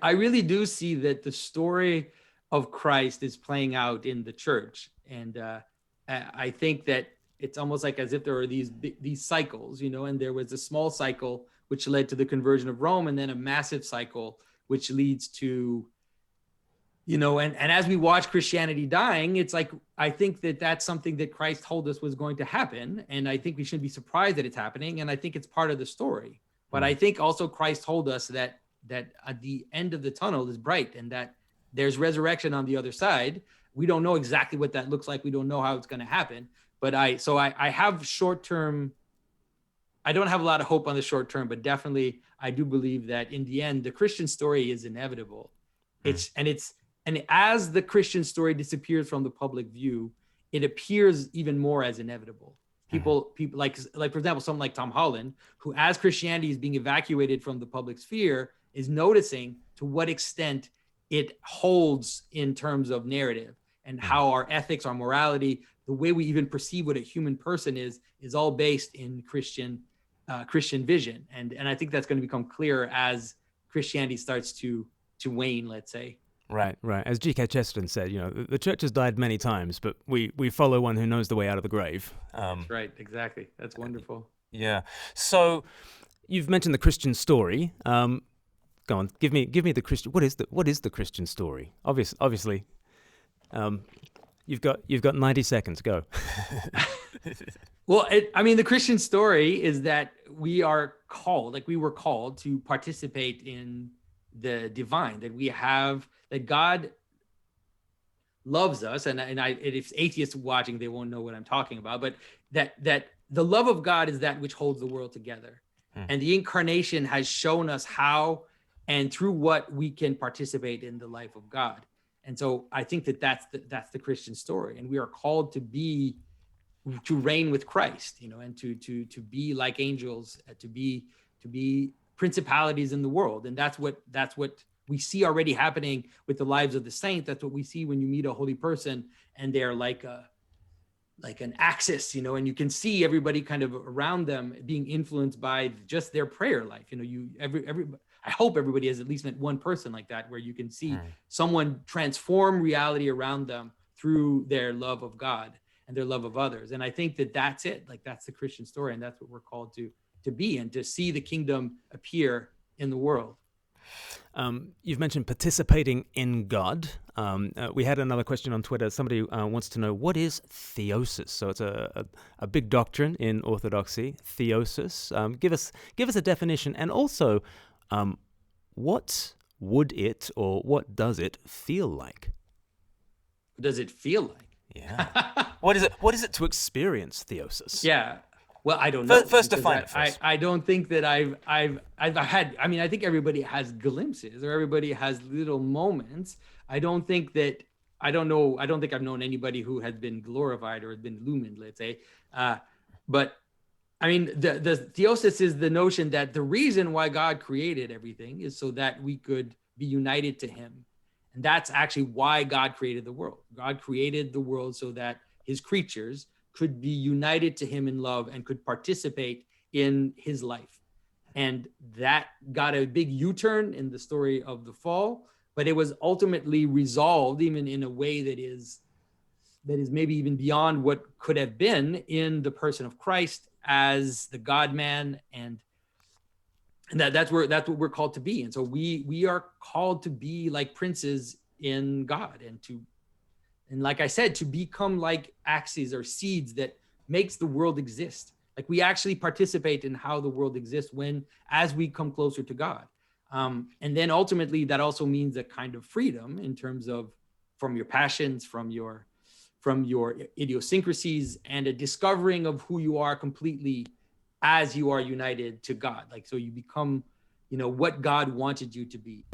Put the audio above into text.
I really do see that the story of Christ is playing out in the church. And I think that it's almost like as if there are these cycles, and there was a small cycle which led to the conversion of Rome, and then a massive cycle which leads to, and as we watch Christianity dying, it's like, I think that that's something that Christ told us was going to happen. And I think we shouldn't be surprised that it's happening. And I think it's part of the story. But I think also Christ told us that at the end of the tunnel is bright, and that there's resurrection on the other side. We don't know exactly what that looks like. We don't know how it's going to happen. But I have short-term, I don't have a lot of hope on the short term, but definitely I do believe that in the end, the Christian story is inevitable. And as the Christian story disappears from the public view, it appears even more as inevitable. People like for example, someone like Tom Holland, who as Christianity is being evacuated from the public sphere, is noticing to what extent it holds in terms of narrative, and how our ethics, our morality, the way we even perceive what a human person is all based in Christian vision. And I think that's going to become clearer as Christianity starts to wane, let's say. Right. As G.K. Chesterton said, the church has died many times, but we follow one who knows the way out of the grave. That's right, exactly. That's wonderful. Yeah. So you've mentioned the Christian story. Go on, give me the Christian. What is the Christian story? Obviously, you've got 90 seconds. Go. Well, the Christian story is that we were called to participate in the divine, that God loves us, and if atheists watching, they won't know what I'm talking about, but that the love of God is that which holds the world together. And the incarnation has shown us how and through what we can participate in the life of God. And so I think that's the Christian story, and we are called to reign with Christ, and to be like angels, to be principalities in the world. And that's what we see already happening with the lives of the saints. That's what we see when you meet a holy person, and they're like an axis, and you can see everybody kind of around them being influenced by just their prayer life. I hope everybody has at least met one person like that, where you can see someone transform reality around them through their love of God and their love of others. And I think that's it. Like, that's the Christian story, and that's what we're called to be, and to see the kingdom appear in the world. You've mentioned participating in God. We had another question on Twitter. Somebody wants to know, what is theosis? So it's a big doctrine in Orthodoxy, theosis. Give us a definition, and also what would it, or what does it feel like? What does it feel like? Yeah. What is it to experience theosis? Yeah. Well, I don't know. First define it first. I don't think that I've had, I think everybody has glimpses, or everybody has little moments. I don't think I've known anybody who has been glorified or has been illumined, let's say. But the theosis is the notion that the reason why God created everything is so that we could be united to him. And that's actually why God created the world. God created the world so that his creatures could be united to him in love and could participate in his life. And that got a big U-turn in the story of the fall, but it was ultimately resolved even in a way that is maybe even beyond what could have been in the person of Christ as the God-man, and that's what we're called to be. And so we are called to be like princes in God, and like I said, to become like axes or seeds that makes the world exist. Like, we actually participate in how the world exists as we come closer to God. And then ultimately that also means a kind of freedom in terms of from your passions, from your idiosyncrasies, and a discovering of who you are completely as you are united to God. Like, so you become, what God wanted you to be.